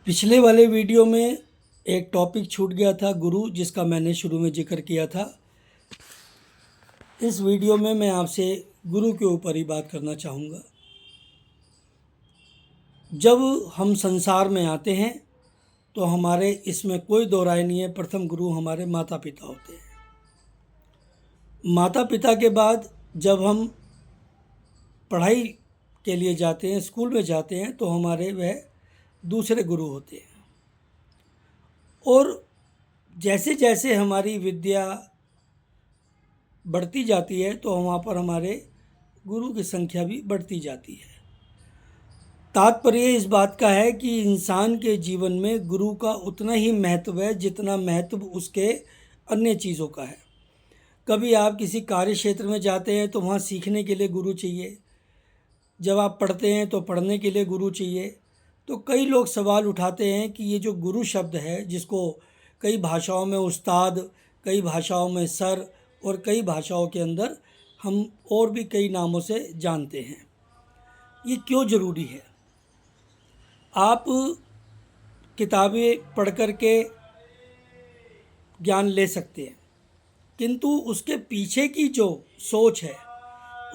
पिछले वाले वीडियो में एक टॉपिक छूट गया था गुरु, जिसका मैंने शुरू में जिक्र किया था। इस वीडियो में मैं आपसे गुरु के ऊपर ही बात करना चाहूँगा। जब हम संसार में आते हैं तो हमारे इसमें कोई दो राय नहीं है, प्रथम गुरु हमारे माता पिता होते हैं। माता पिता के बाद जब हम पढ़ाई के लिए जाते हैं, स्कूल में जाते हैं, तो हमारे वह दूसरे गुरु होते हैं। और जैसे जैसे हमारी विद्या बढ़ती जाती है तो वहाँ पर हमारे गुरु की संख्या भी बढ़ती जाती है। तात्पर्य इस बात का है कि इंसान के जीवन में गुरु का उतना ही महत्व है जितना महत्व उसके अन्य चीज़ों का है। कभी आप किसी कार्य क्षेत्र में जाते हैं तो वहाँ सीखने के लिए गुरु चाहिए। जब आप पढ़ते हैं तो पढ़ने के लिए गुरु चाहिए। तो कई लोग सवाल उठाते हैं कि ये जो गुरु शब्द है, जिसको कई भाषाओं में उस्ताद, कई भाषाओं में सर और कई भाषाओं के अंदर हम और भी कई नामों से जानते हैं, ये क्यों ज़रूरी है? आप किताबें पढ़ कर के ज्ञान ले सकते हैं, किंतु उसके पीछे की जो सोच है,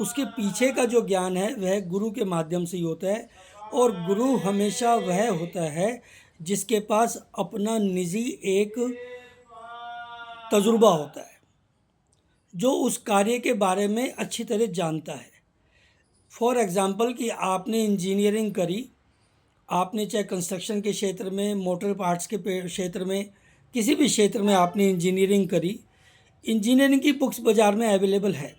उसके पीछे का जो ज्ञान है, वह गुरु के माध्यम से ही होता है। और गुरु हमेशा वह होता है जिसके पास अपना निजी एक तजुर्बा होता है, जो उस कार्य के बारे में अच्छी तरह जानता है। फॉर एग्ज़ाम्पल कि आपने इंजीनियरिंग करी, आपने चाहे कंस्ट्रक्शन के क्षेत्र में, मोटर पार्ट्स के क्षेत्र में, किसी भी क्षेत्र में आपने इंजीनियरिंग करी। इंजीनियरिंग की बुक्स बाज़ार में अवेलेबल है।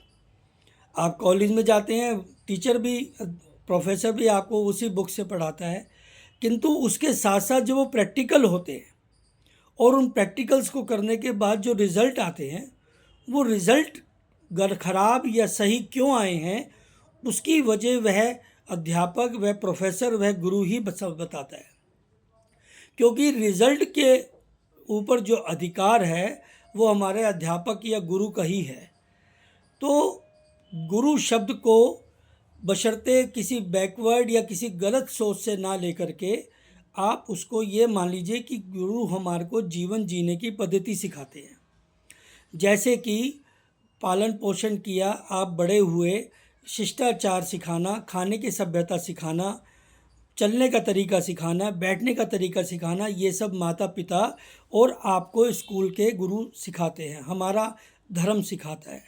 आप कॉलेज में जाते हैं, टीचर भी, प्रोफेसर भी आपको उसी बुक से पढ़ाता है, किंतु उसके साथ साथ जो वो प्रैक्टिकल होते हैं और उन प्रैक्टिकल्स को करने के बाद जो रिज़ल्ट आते हैं, वो रिज़ल्ट खराब या सही क्यों आए हैं, उसकी वजह वह अध्यापक, वह प्रोफेसर, वह गुरु ही बताता है। क्योंकि रिज़ल्ट के ऊपर जो अधिकार है वो हमारे अध्यापक या गुरु का ही है। तो गुरु शब्द को बशर्ते किसी बैकवर्ड या किसी गलत सोच से ना लेकर के आप उसको ये मान लीजिए कि गुरु हमारे को जीवन जीने की पद्धति सिखाते हैं। जैसे कि पालन पोषण किया, आप बड़े हुए, शिष्टाचार सिखाना, खाने की सभ्यता सिखाना, चलने का तरीका सिखाना, बैठने का तरीका सिखाना, ये सब माता पिता और आपको स्कूल के गुरु सिखाते हैं। हमारा धर्म सिखाता है।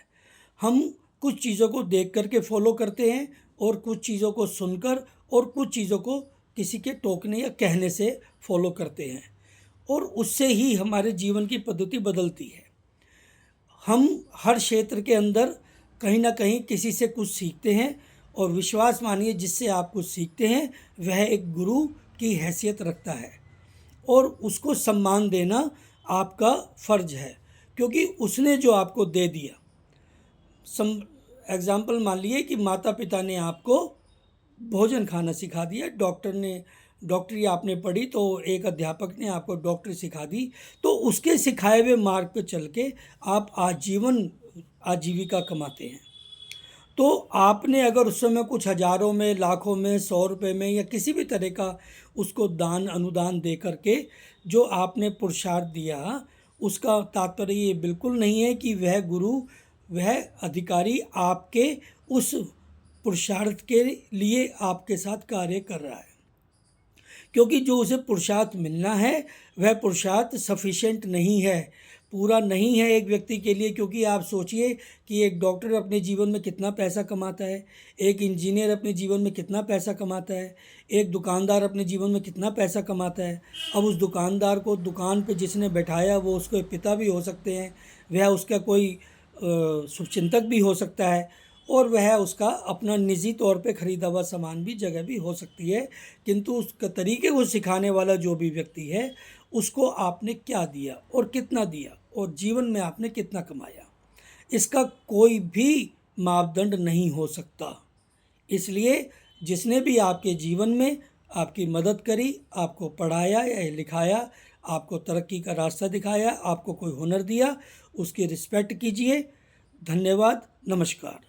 हम कुछ चीज़ों को देख कर के फॉलो करते हैं और कुछ चीज़ों को सुनकर और कुछ चीज़ों को किसी के टोकने या कहने से फॉलो करते हैं, और उससे ही हमारे जीवन की पद्धति बदलती है। हम हर क्षेत्र के अंदर कहीं ना कहीं किसी से कुछ सीखते हैं, और विश्वास मानिए जिससे आप कुछ सीखते हैं वह एक गुरु की हैसियत रखता है, और उसको सम्मान देना आपका फ़र्ज है, क्योंकि उसने जो आपको दे दिया। एग्ज़ाम्पल मान लिए कि माता पिता ने आपको भोजन खाना सिखा दिया, डॉक्टरी आपने पढ़ी तो एक अध्यापक ने आपको डॉक्टरी सिखा दी, तो उसके सिखाए हुए मार्ग पर चल के आप आजीविका कमाते हैं। तो आपने अगर उस समय कुछ हज़ारों में, लाखों में, 100 रुपये में या किसी भी तरह का उसको दान अनुदान दे करके जो आपने पुरुषार्थ दिया, उसका तात्पर्य ये बिल्कुल नहीं है कि वह गुरु, वह अधिकारी आपके उस पुरुषार्थ के लिए आपके साथ कार्य कर रहा है। क्योंकि जो उसे पुरुषार्थ मिलना है वह पुरुषार्थ सफिशेंट नहीं है, पूरा नहीं है एक व्यक्ति के लिए। क्योंकि आप सोचिए कि एक डॉक्टर अपने जीवन में कितना पैसा कमाता है, एक इंजीनियर अपने जीवन में कितना पैसा कमाता है, एक दुकानदार अपने जीवन में कितना पैसा कमाता है। अब उस दुकानदार को दुकान पे जिसने बैठाया वो उसके पिता भी हो सकते हैं, वह उसका कोई शुभचिंतक भी हो सकता है, और वह उसका अपना निजी तौर पे ख़रीदा हुआ सामान भी जगह भी हो सकती है। किंतु उसका तरीके को सिखाने वाला जो भी व्यक्ति है, उसको आपने क्या दिया और कितना दिया और जीवन में आपने कितना कमाया, इसका कोई भी मापदंड नहीं हो सकता। इसलिए जिसने भी आपके जीवन में आपकी मदद करी, आपको पढ़ाया या लिखाया, आपको तरक्की का रास्ता दिखाया, आपको कोई हुनर दिया, उसकी रिस्पेक्ट कीजिए। धन्यवाद, नमस्कार।